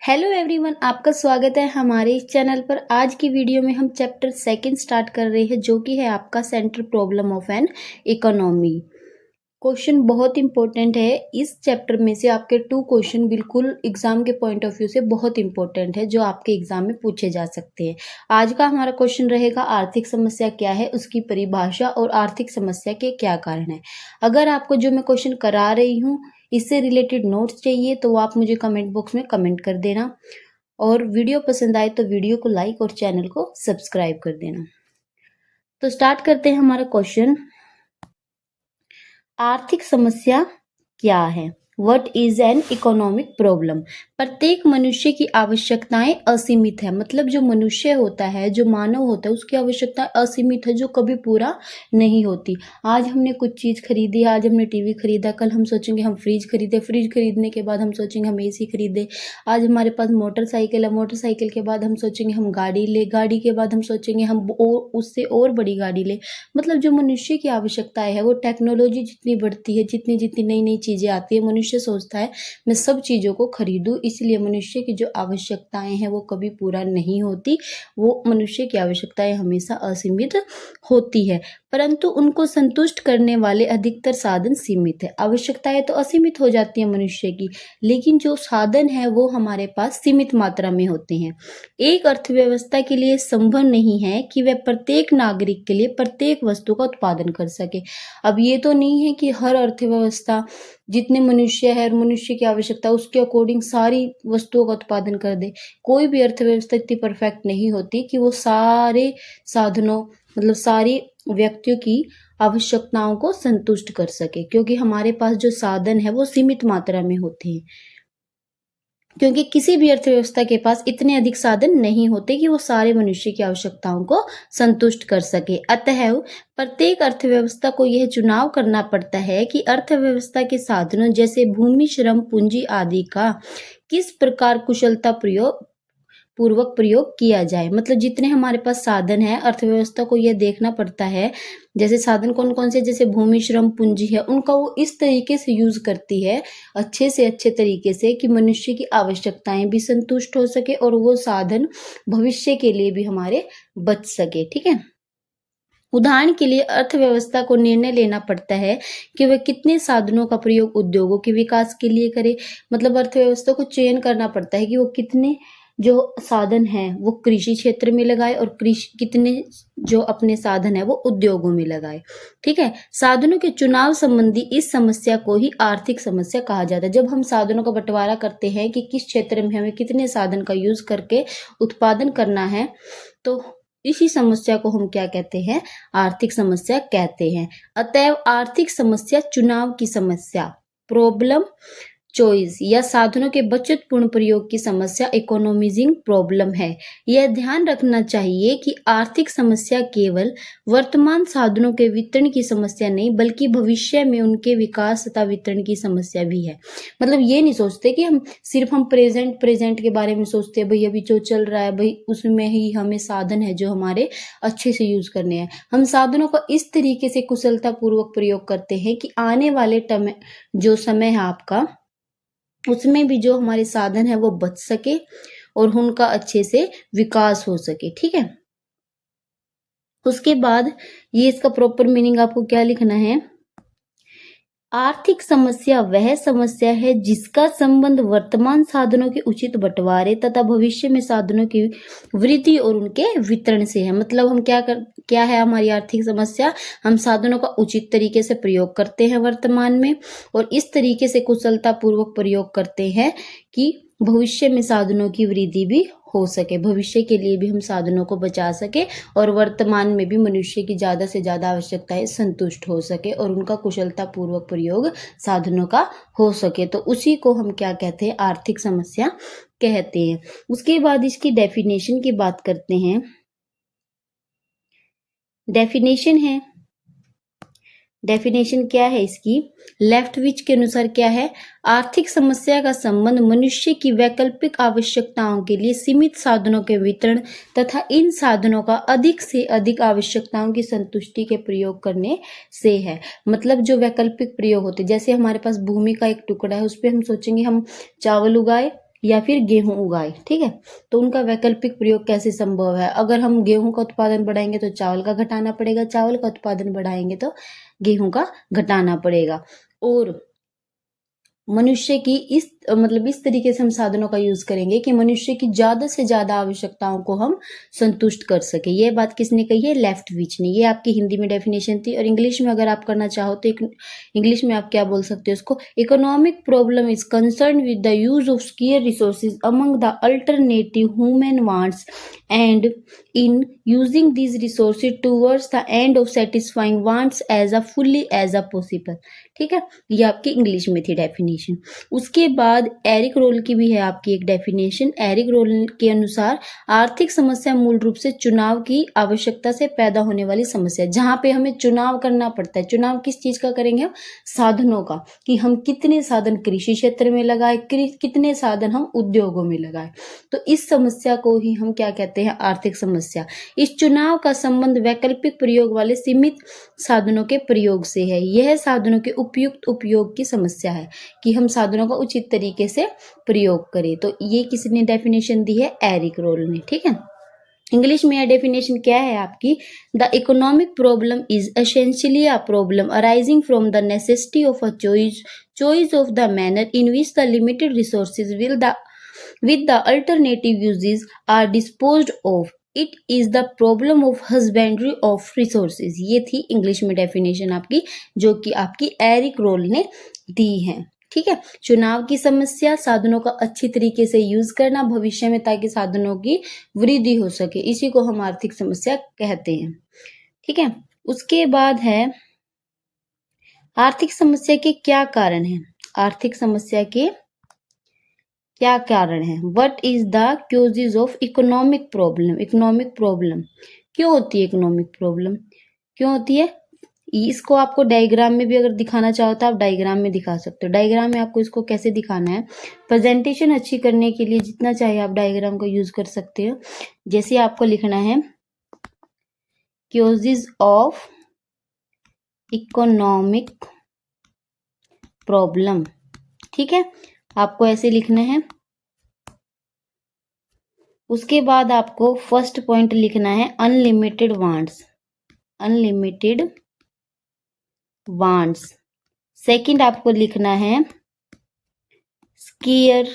Hello everyone, आपका स्वागत है हमारे इस चैनल पर। आज की वीडियो में हम चैप्टर सेकंड स्टार्ट कर रहे हैं, जो कि है आपका central problem of an economy. Question बहुत इंपॉर्टेंट है। इस चैप्टर में से आपके 2 क्वेश्चन बिल्कुल एग्जाम के पॉइंट ऑफ व्यू से बहुत इंपॉर्टेंट है, जो आपके एग्जाम में पूछे जा सकते हैं। आज का हमारा क्वेश्चन रहेगा आर्थिक समस्या क्या है, उसकी परिभाषा और आर्थिक समस्या के क्या कारण है। अगर आपको जो मैं क्वेश्चन करा रही हूँ इससे रिलेटेड नोट्स चाहिए तो आप मुझे कमेंट बॉक्स में कमेंट कर देना, और वीडियो पसंद आए तो वीडियो को लाइक और चैनल को सब्सक्राइब कर देना। तो स्टार्ट करते हैं हमारा क्वेश्चन। आर्थिक समस्या क्या है? What is an economic problem? प्रत्येक मनुष्य की आवश्यकताएं असीमित है। मतलब जो मनुष्य होता है, जो मानव होता है, उसकी आवश्यकताएं असीमित है, जो कभी पूरा नहीं होती। आज हमने कुछ चीज खरीदी, आज हमने टीवी खरीदा, कल हम सोचेंगे हम फ्रिज खरीदे, फ्रिज खरीदने के बाद हम सोचेंगे हम एसी खरीदे। आज हमारे पास मोटरसाइकिल है, मोटरसाइकिल के बाद हम सोचेंगे हम गाड़ी ले, गाड़ी के बाद हम सोचेंगे हम उससे और बड़ी गाड़ी ले। मतलब जो मनुष्य की आवश्यकताएं है, वो टेक्नोलॉजी जितनी बढ़ती है, जितनी जितनी नई नई चीजें आती है, मनुष्य सोचता है मैं सब चीजों को खरीदूं। इसलिए मनुष्य की जो आवश्यकताएं हैं वो कभी पूरा नहीं होती। वो मनुष्य की आवश्यकताएं हमेशा असीमित होती है, परंतु उनको संतुष्ट करने वाले अधिकतर साधन सीमित है। आवश्यकताएं तो असीमित हो जाती है मनुष्य की, लेकिन जो साधन है वो हमारे पास सीमित मात्रा में होते हैं। एक अर्थव्यवस्था के लिए संभव नहीं है कि वह प्रत्येक नागरिक के लिए प्रत्येक वस्तु का उत्पादन कर सके। अब ये तो नहीं है कि हर अर्थव्यवस्था जितने मनुष्य है और मनुष्य की आवश्यकता उसके अकॉर्डिंग सारी वस्तुओं का उत्पादन कर दे। कोई भी अर्थव्यवस्था इतनी परफेक्ट नहीं होती कि वो सारे साधनों, मतलब सारी व्यक्तियों की आवश्यकताओं को संतुष्ट कर सके, क्योंकि हमारे पास जो साधन है वो सीमित मात्रा में होते हैं। क्योंकि किसी भी अर्थव्यवस्था के पास इतने अधिक साधन नहीं होते कि वो सारे मनुष्य की आवश्यकताओं को संतुष्ट कर सके। अतः प्रत्येक अर्थव्यवस्था को यह चुनाव करना पड़ता है कि अर्थव्यवस्था के साधनों जैसे भूमि, श्रम, पूंजी आदि का किस प्रकार कुशलता पूर्वक प्रयोग किया जाए। मतलब जितने हमारे पास साधन है, अर्थव्यवस्था को यह देखना पड़ता है जैसे साधन कौन कौन से, जैसे भूमि, श्रम, पूंजी है, उनका वो इस तरीके से यूज करती है, अच्छे से अच्छे तरीके से, कि मनुष्य की आवश्यकताएं भी संतुष्ट हो सके और वो साधन भविष्य के लिए भी हमारे बच सके। ठीक है। उदाहरण के लिए अर्थव्यवस्था को निर्णय लेना पड़ता है कि वह कितने साधनों का प्रयोग उद्योगों के विकास के लिए करे। मतलब अर्थव्यवस्था को चयन करना पड़ता है कि वो कितने जो साधन हैं वो कृषि क्षेत्र में लगाए और कितने जो अपने साधन है वो उद्योगों में लगाए। ठीक है। साधनों के चुनाव संबंधी इस समस्या को ही आर्थिक समस्या कहा जाता है। जब हम साधनों का बंटवारा करते हैं कि किस क्षेत्र में हमें कितने साधन का यूज करके उत्पादन करना है, तो इसी समस्या को हम क्या कहते हैं? आर्थिक समस्या कहते हैं। अतएव आर्थिक समस्या चुनाव की समस्या, प्रॉब्लम चॉइस या साधनों के बचतपूर्ण प्रयोग की समस्या इकोनॉमिजिंग प्रॉब्लम है। यह ध्यान रखना चाहिए कि आर्थिक समस्या केवल वर्तमान साधनों के वितरण की समस्या नहीं, बल्कि भविष्य में उनके विकास तथा वितरण की समस्या भी है। मतलब ये नहीं सोचते कि हम सिर्फ प्रेजेंट के बारे में सोचते हैं, भाई अभी जो चल रहा है भाई उसमें ही हमें साधन है जो हमारे अच्छे से यूज करने हैं। हम साधनों का इस तरीके से कुशलता पूर्वक प्रयोग करते हैं कि आने वाले जो समय है आपका, उसमें भी जो हमारे साधन है वो बच सके और उनका अच्छे से विकास हो सके। ठीक है। उसके बाद ये इसका प्रॉपर मीनिंग आपको क्या लिखना है? आर्थिक समस्या वह समस्या है जिसका संबंध वर्तमान साधनों के उचित बंटवारे तथा भविष्य में साधनों की वृद्धि और उनके वितरण से है। मतलब हम क्या है हमारी आर्थिक समस्या? हम साधनों का उचित तरीके से प्रयोग करते हैं वर्तमान में, और इस तरीके से कुशलता पूर्वक प्रयोग करते हैं कि भविष्य में साधनों की वृद्धि भी हो सके, भविष्य के लिए भी हम साधनों को बचा सके और वर्तमान में भी मनुष्य की ज्यादा से ज्यादा आवश्यकताएं संतुष्ट हो सके और उनका कुशलता पूर्वक प्रयोग साधनों का हो सके। तो उसी को हम क्या कहते हैं? आर्थिक समस्या कहते हैं। उसके बाद इसकी डेफिनेशन की बात करते हैं। डेफिनेशन क्या है इसकी? लेफ्टविच के अनुसार क्या है? आर्थिक समस्या का संबंध मनुष्य की वैकल्पिक आवश्यकताओं के लिए सीमित साधनों के वितरण तथा इन साधनों का अधिक से अधिक आवश्यकताओं की संतुष्टि के प्रयोग करने से है। मतलब जो वैकल्पिक प्रयोग होते, जैसे हमारे पास भूमि का एक टुकड़ा है, उस पर हम सोचेंगे हम चावल उगाए, या फिर गेहूं उगाए, ठीक है। तो उनका वैकल्पिक प्रयोग कैसे संभव है? अगर हम गेहूं का उत्पादन बढ़ाएंगे तो चावल का घटाना पड़ेगा, चावल का उत्पादन बढ़ाएंगे तो गेहूं का घटाना पड़ेगा। और मनुष्य की इस तरीके से हम साधनों का यूज करेंगे कि मनुष्य की ज्यादा से ज्यादा आवश्यकताओं को हम संतुष्ट कर सके। ये बात किसने कही है? लेफ्टविच ने। ये आपकी हिंदी में डेफिनेशन थी। और इंग्लिश में अगर आप करना चाहो तो इंग्लिश में आप क्या बोल सकते हो इसको? Economic problem is concern with the use of square resources among the alternative human wants and in using these resources towards the end of satisfying wants as a fully as a possible। ठीक है, ये आपकी English में थी definition. उसके बाद Eric role की भी है आपकी एक डेफिनेशन। एरिक रोल के अनुसार आर्थिक समस्या मूल रूप से चुनाव की आवश्यकता से पैदा होने वाली समस्या, जहां पे हमें चुनाव करना पड़ता है। चुनाव किस चीज का करेंगे हम? साधनों का, कि हम कितने साधन कृषि क्षेत्र में लगाए, कितने साधन हम उद्योगों में लगाए। तो इस समस्या को ही हम क्या कहते हैं? आर्थिक समस्या। इस चुनाव का संबंध वैकल्पिक प्रयोग वाले सीमित साधनों के प्रयोग से है। यह साधनों के उपयुक्त उपयोग की समस्या है कि हम साधनों का उचित तरीके से प्रयोग करें। तो ये किसने डेफिनेशन दी है? एरिक रोल ने। ठीक है, इंग्लिश में यह डेफिनेशन क्या है आपकी? The economic problem is essentially a problem arising from the necessity of a choice of the manner in which the limited resources with the alternative uses are disposed of। It is the problem of husbandry of resources। ये थी English में definition आपकी, जो कि आपकी Eric role ने दी है। ठीक है, चुनाव की समस्या, साधनों का अच्छी तरीके से यूज करना भविष्य में ताकि साधनों की वृद्धि हो सके, इसी को हम आर्थिक समस्या कहते हैं। ठीक है, उसके बाद है आर्थिक समस्या के क्या कारण हैं? आर्थिक समस्या के क्या कारण है? What is the Qs of economic problem? Economic problem क्यों होती है? इकोनॉमिक प्रॉब्लम क्यों होती है? इसको आपको डायग्राम में भी अगर दिखाना चाहो तो आप डायग्राम में दिखा सकते हो। डायग्राम में आपको इसको कैसे दिखाना है? प्रेजेंटेशन अच्छी करने के लिए जितना चाहे आप डायग्राम को यूज कर सकते हो। जैसे आपको लिखना है क्यूजेज ऑफ इकोनॉमिक प्रॉब्लम। ठीक है, आपको ऐसे लिखना है। उसके बाद आपको फर्स्ट पॉइंट लिखना है unlimited wants. Unlimited wants. Second आपको लिखना है स्केयर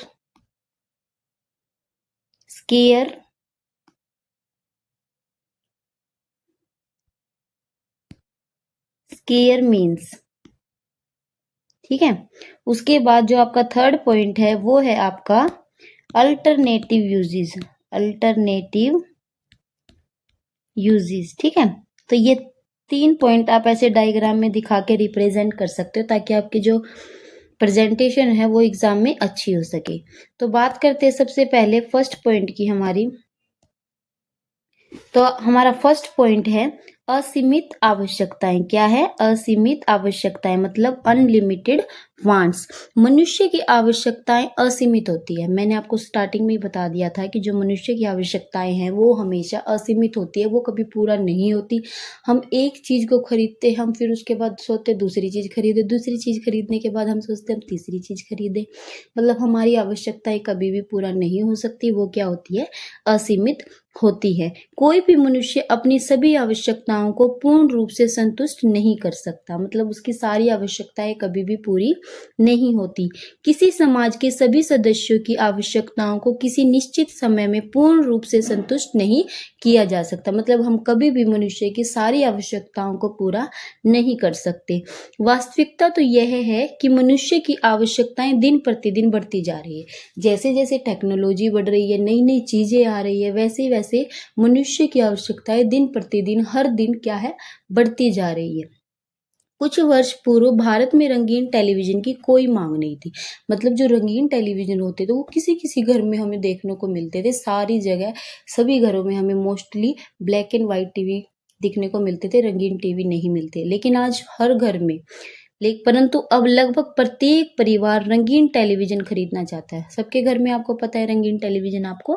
मीन्स। ठीक है, उसके बाद जो आपका थर्ड पॉइंट है वो है आपका अल्टरनेटिव यूजेस। ठीक है, तो ये 3 पॉइंट आप ऐसे डायग्राम में दिखा के रिप्रेजेंट कर सकते हो ताकि आपकी जो प्रेजेंटेशन है वो एग्जाम में अच्छी हो सके। तो बात करते हैं सबसे पहले फर्स्ट पॉइंट की हमारी। तो हमारा फर्स्ट पॉइंट है असीमित आवश्यकताएं। क्या है? असीमित आवश्यकताएं, मतलब अनलिमिटेड वांट्स। मनुष्य की आवश्यकताएं असीमित होती है। मैंने आपको स्टार्टिंग में ही बता दिया था कि जो मनुष्य की आवश्यकताएं हैं वो हमेशा असीमित होती है, वो कभी पूरा नहीं होती। हम एक चीज को खरीदते, हम फिर उसके बाद सोचते दूसरी चीज खरीदे, दूसरी चीज खरीदने के बाद हम सोचते हम तीसरी चीज खरीदे। मतलब हमारी आवश्यकताएं कभी भी पूरा नहीं हो सकती, वो क्या होती है? असीमित होती है। कोई भी मनुष्य अपनी सभी आवश्यकताओं को पूर्ण रूप से संतुष्ट नहीं कर सकता, मतलब उसकी सारी आवश्यकताएं कभी भी पूरी नहीं होती। किसी समाज के सभी सदस्यों की आवश्यकताओं को किसी निश्चित समय में पूर्ण रूप से संतुष्ट नहीं किया जा सकता, मतलब हम कभी भी मनुष्य की सारी आवश्यकताओं को पूरा नहीं कर सकते। वास्तविकता तो यह है कि मनुष्य की आवश्यकताएं दिन प्रतिदिन बढ़ती जा रही है। जैसे जैसे टेक्नोलॉजी बढ़ रही है, नई नई चीजें आ रही है, वैसे वैसे मनुष्य की आवश्यकताएं दिन प्रतिदिन हर दिन क्या है? बढ़ती जा रही है। कुछ वर्ष पूर्व भारत में रंगीन टेलीविजन की कोई मांग नहीं थी। मतलब जो रंगीन टेलीविजन होते थे वो किसी किसी घर में हमें देखने को मिलते थे। सारी जगह सभी घरों में हमें mostly black and white TV दिखने को मिलते थे, रंगीन टीवी नहीं मिलते। लेकिन आज हर घर में परंतु अब लगभग प्रत्येक परिवार रंगीन टेलीविजन खरीदना चाहता है। सबके घर में आपको पता है रंगीन टेलीविजन आपको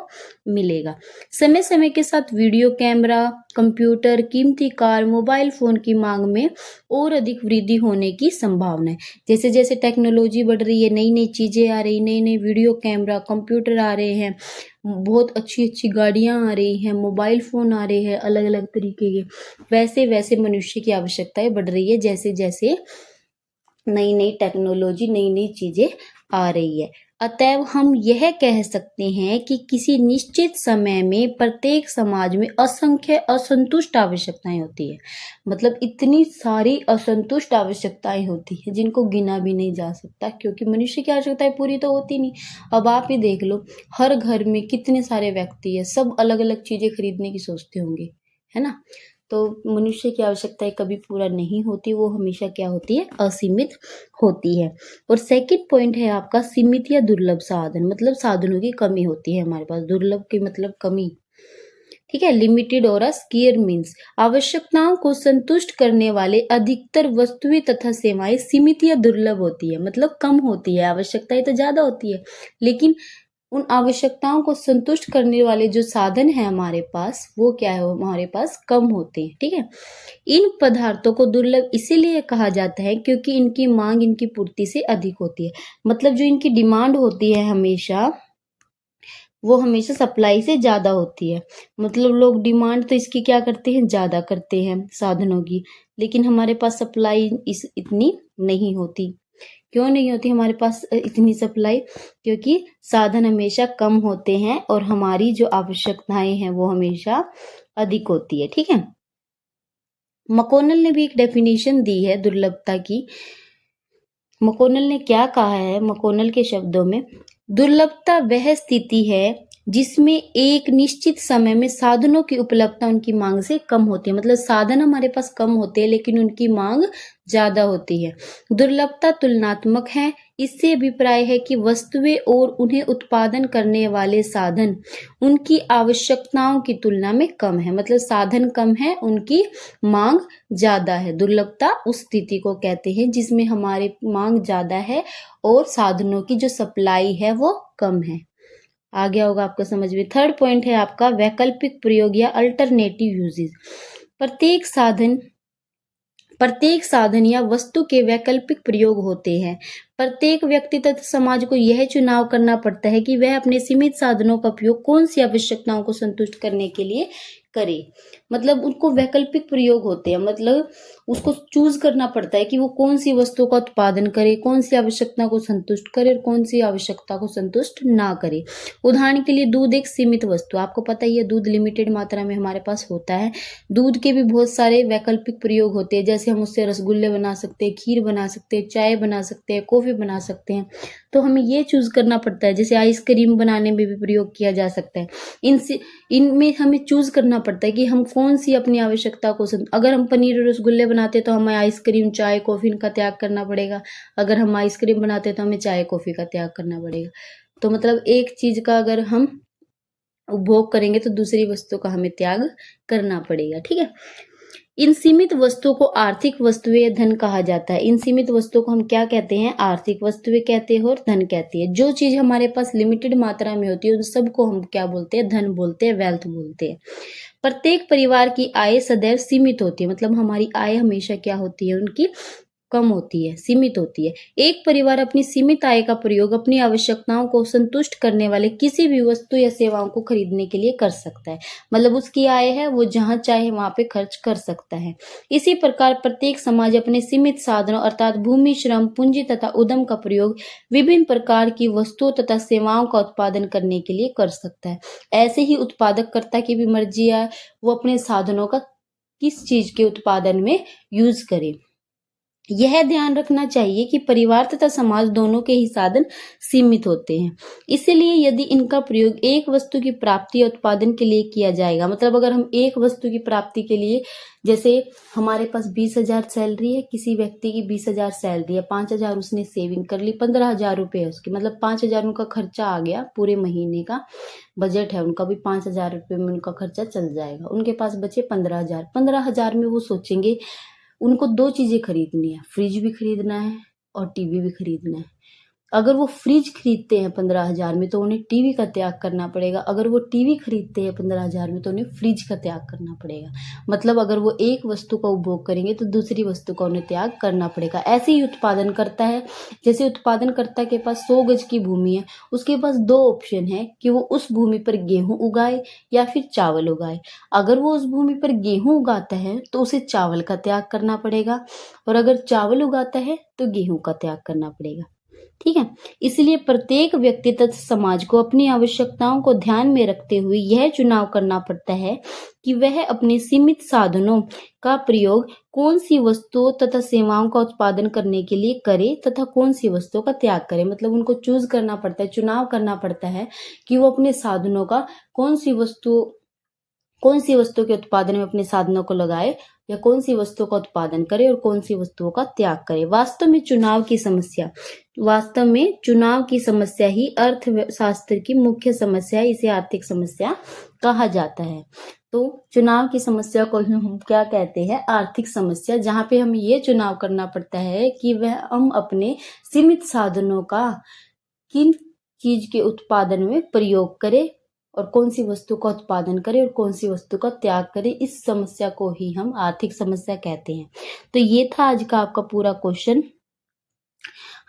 मिलेगा। समय समय के साथ वीडियो कैमरा, कंप्यूटर, कीमती कार, मोबाइल फोन की मांग में और अधिक वृद्धि होने की संभावना है। जैसे जैसे टेक्नोलॉजी बढ़ रही है, नई नई चीजें आ रही, नई नई वीडियो कैमरा, कंप्यूटर आ रहे हैं, बहुत अच्छी अच्छी गाड़ियां आ रही हैं, मोबाइल फोन आ रहे हैं अलग अलग तरीके के, वैसे वैसे मनुष्य की आवश्यकताएं बढ़ रही है जैसे जैसे नई नई टेक्नोलॉजी, नई नई चीजें आ रही है। अतएव हम यह कह सकते हैं कि किसी निश्चित समय में प्रत्येक समाज में असंख्य असंतुष्ट आवश्यकताएं होती है। मतलब इतनी सारी असंतुष्ट आवश्यकताएं होती है जिनको गिना भी नहीं जा सकता, क्योंकि मनुष्य की आवश्यकताएं पूरी तो होती नहीं। अब आप ही देख लो, हर घर में कितने सारे व्यक्ति है, सब अलग अलग चीजें खरीदने की सोचते होंगे, है ना। तो मनुष्य की आवश्यकताएं कभी पूरा नहीं होती, वो हमेशा क्या होती है, असीमित होती है। और सेकंड पॉइंट है आपका सीमित या दुर्लभ साधन, मतलब साधनों की कमी होती है हमारे पास। दुर्लभ की मतलब कमी, ठीक है। लिमिटेड और स्केयर मीन्स आवश्यकताओं को संतुष्ट करने वाले अधिकतर वस्तुएं तथा सेवाएं सीमित या दुर्लभ होती है, मतलब कम होती है। आवश्यकताएं तो ज्यादा होती है, लेकिन उन आवश्यकताओं को संतुष्ट करने वाले जो साधन है हमारे पास, वो क्या है, हमारे पास कम होते हैं, ठीक है। इन पदार्थों को दुर्लभ इसीलिए कहा जाता है क्योंकि इनकी मांग इनकी पूर्ति से अधिक होती है। मतलब जो इनकी डिमांड होती है हमेशा, वो हमेशा सप्लाई से ज्यादा होती है। मतलब लोग डिमांड तो इसकी क्या करते हैं, ज्यादा करते हैं साधनों की, लेकिन हमारे पास सप्लाई इतनी नहीं होती। क्यों नहीं होती हमारे पास इतनी सप्लाई? क्योंकि साधन हमेशा कम होते हैं और हमारी जो आवश्यकताएं हैं वो हमेशा अधिक होती है, ठीक है। मैकॉनल ने भी एक डेफिनेशन दी है दुर्लभता की। मैकॉनल ने क्या कहा है, मैकॉनल के शब्दों में, दुर्लभता वह स्थिति है जिसमें एक निश्चित समय में साधनों की उपलब्धता उनकी मांग से कम होती है। मतलब साधन हमारे पास कम होते हैं लेकिन उनकी मांग ज्यादा होती है। दुर्लभता तुलनात्मक है। इससे अभिप्राय है कि वस्तुएं और उन्हें उत्पादन करने वाले साधन उनकी आवश्यकताओं की तुलना में कम है। मतलब साधन कम है, उनकी मांग ज्यादा है। दुर्लभता उस स्थिति को कहते हैं जिसमें हमारी मांग ज्यादा है और साधनों की जो सप्लाई है वो कम है। आ गया होगा आपको समझ में। थर्ड पॉइंट है आपका वैकल्पिक प्रयोग या अल्टरनेटिव यूजेस। प्रत्येक साधन या वस्तु के वैकल्पिक प्रयोग होते हैं। प्रत्येक व्यक्ति तथा समाज को यह चुनाव करना पड़ता है कि वह अपने सीमित साधनों का उपयोग कौन सी आवश्यकताओं को संतुष्ट करने के लिए करे। मतलब उनको वैकल्पिक प्रयोग होते हैं, मतलब उसको चूज करना पड़ता है कि वो कौन सी वस्तु का उत्पादन करे, कौन सी आवश्यकता को संतुष्ट करे और कौन सी आवश्यकता को संतुष्ट ना करे। उदाहरण के लिए दूध एक सीमित वस्तु, आपको पता ही है दूध लिमिटेड मात्रा में हमारे पास होता है। दूध के भी बहुत सारे वैकल्पिक प्रयोग होते हैं, जैसे हम उससे रसगुल्ले बना सकते हैं, खीर बना सकते हैं, चाय बना सकते हैं, कॉफी बना सकते हैं। तो हमें ये चूज करना पड़ता है। जैसे आइसक्रीम बनाने में भी प्रयोग किया जा सकता है। इनमें हमें चूज करना पड़ता है कि हम कौन सी अपनी आवश्यकता को अगर हम पनीर और रसगुल्ले बनाते हैं तो हमें आइसक्रीम, चाय, कॉफी का त्याग करना पड़ेगा। अगर हम आइसक्रीम बनाते हैं तो हमें चाय, कॉफी का त्याग करना पड़ेगा। तो मतलब एक चीज का अगर हम उपभोग करेंगे तो दूसरी वस्तु का हमें त्याग करना पड़ेगा, ठीक है। इन सीमित वस्तुओं को आर्थिक वस्तुएं, धन कहा जाता है। इन सीमित वस्तुओं को हम क्या कहते हैं, आर्थिक वस्तुएं कहते हैं और धन कहते हैं। जो चीज हमारे पास लिमिटेड मात्रा में होती है उन सबको हम क्या बोलते हैं, धन बोलते हैं, वेल्थ बोलते हैं। प्रत्येक परिवार की आय सदैव सीमित होती है। मतलब हमारी आय हमेशा क्या होती है, उनकी कम होती है, सीमित होती है। एक परिवार अपनी सीमित आय का प्रयोग अपनी आवश्यकताओं को संतुष्ट करने वाले किसी भी वस्तु या सेवाओं को खरीदने के लिए कर सकता है। मतलब उसकी आय है, वो जहां चाहे वहां पे खर्च कर सकता है। इसी प्रकार प्रत्येक समाज अपने सीमित साधनों अर्थात भूमि, श्रम, पूंजी तथा उद्यम का प्रयोग विभिन्न प्रकार की वस्तुओं तथा सेवाओं का उत्पादन करने के लिए कर सकता है। ऐसे ही उत्पादककर्ता की भी मर्जी है वो अपने साधनों का किस चीज के उत्पादन में यूज करे। यह ध्यान रखना चाहिए कि परिवार तथा समाज दोनों के ही साधन सीमित होते हैं। इसलिए यदि इनका प्रयोग एक वस्तु की प्राप्ति या उत्पादन के लिए किया जाएगा, मतलब अगर हम एक वस्तु की प्राप्ति के लिए, जैसे हमारे पास 20,000 सैलरी है, किसी व्यक्ति की 20,000 सैलरी है, 5,000 उसने सेविंग कर ली, 15,000 रुपए है उसकी, मतलब 5,000 उनका खर्चा आ गया, पूरे महीने का बजट है उनका, भी 5,000 रुपए में उनका खर्चा चल जाएगा। उनके पास बचे 15,000। 15,000 में वो सोचेंगे उनको 2 चीज़ें खरीदनी है, फ्रिज भी खरीदना है और टीवी भी खरीदना है। अगर वो फ्रिज खरीदते हैं 15,000 में तो उन्हें टीवी का त्याग करना पड़ेगा। अगर वो टीवी खरीदते हैं 15,000 में तो उन्हें फ्रिज का त्याग करना पड़ेगा। मतलब अगर वो एक वस्तु का उपभोग करेंगे तो दूसरी वस्तु का उन्हें त्याग करना पड़ेगा। ऐसे ही उत्पादनकर्ता है, जैसे उत्पादनकर्ता के पास 100 गज की भूमि है, उसके पास 2 ऑप्शन है कि वो उस भूमि पर गेहूँ उगाए या फिर चावल उगाए। अगर वो उस भूमि पर गेहूँ उगाता है तो उसे चावल का त्याग करना पड़ेगा और अगर चावल उगाता है तो गेहूँ का त्याग करना पड़ेगा। ठीक है, इसलिए प्रत्येक व्यक्ति तथा समाज को अपनी आवश्यकताओं को ध्यान में रखते हुए यह चुनाव करना पड़ता है कि वह अपने सीमित साधनों का प्रयोग कौन सी वस्तुओं तथा सेवाओं का उत्पादन करने के लिए करे तथा कौन सी वस्तुओं का त्याग करे। मतलब उनको चूज करना पड़ता है, चुनाव करना पड़ता है कि वो अपने साधनों का कौन सी वस्तु के उत्पादन में अपने साधनों को लगाए या कौन सी वस्तु का उत्पादन करे और कौन सी वस्तुओं का त्याग करे। वास्तव में चुनाव की समस्या ही अर्थशास्त्र की मुख्य समस्या है। इसे आर्थिक समस्या कहा जाता है। तो चुनाव की समस्या को हम क्या कहते हैं? आर्थिक समस्या, जहाँ पे हमें ये चुनाव करना पड़ता है कि वह हम अपने सीमित साधनों का किन चीज के उत्पादन में प्रयोग करें और कौन सी वस्तु का उत्पादन करें और कौन सी वस्तु का त्याग करें। इस समस्या को ही हम आर्थिक समस्या कहते हैं। तो ये था आज का आपका पूरा क्वेश्चन।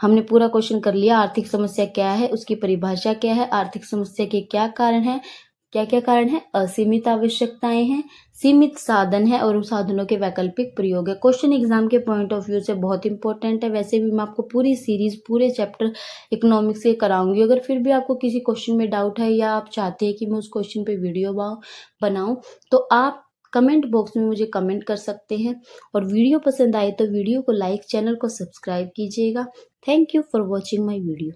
हमने पूरा क्वेश्चन कर लिया। आर्थिक समस्या क्या है, उसकी परिभाषा क्या है, आर्थिक समस्या के क्या कारण है, क्या क्या कारण है? असीमित आवश्यकताएं हैं, सीमित साधन है और उन साधनों के वैकल्पिक प्रयोग है। क्वेश्चन एग्जाम के पॉइंट ऑफ व्यू से बहुत इंपॉर्टेंट है। वैसे भी मैं आपको पूरी सीरीज, पूरे चैप्टर इकोनॉमिक्स के कराऊंगी। अगर फिर भी आपको किसी क्वेश्चन में डाउट है या आप चाहते हैं कि मैं उस क्वेश्चन पे वीडियो बनाऊं तो आप कमेंट बॉक्स में मुझे कमेंट कर सकते हैं। और वीडियो पसंद आए तो वीडियो को लाइक, चैनल को सब्सक्राइब कीजिएगा। Thank you for watching my video.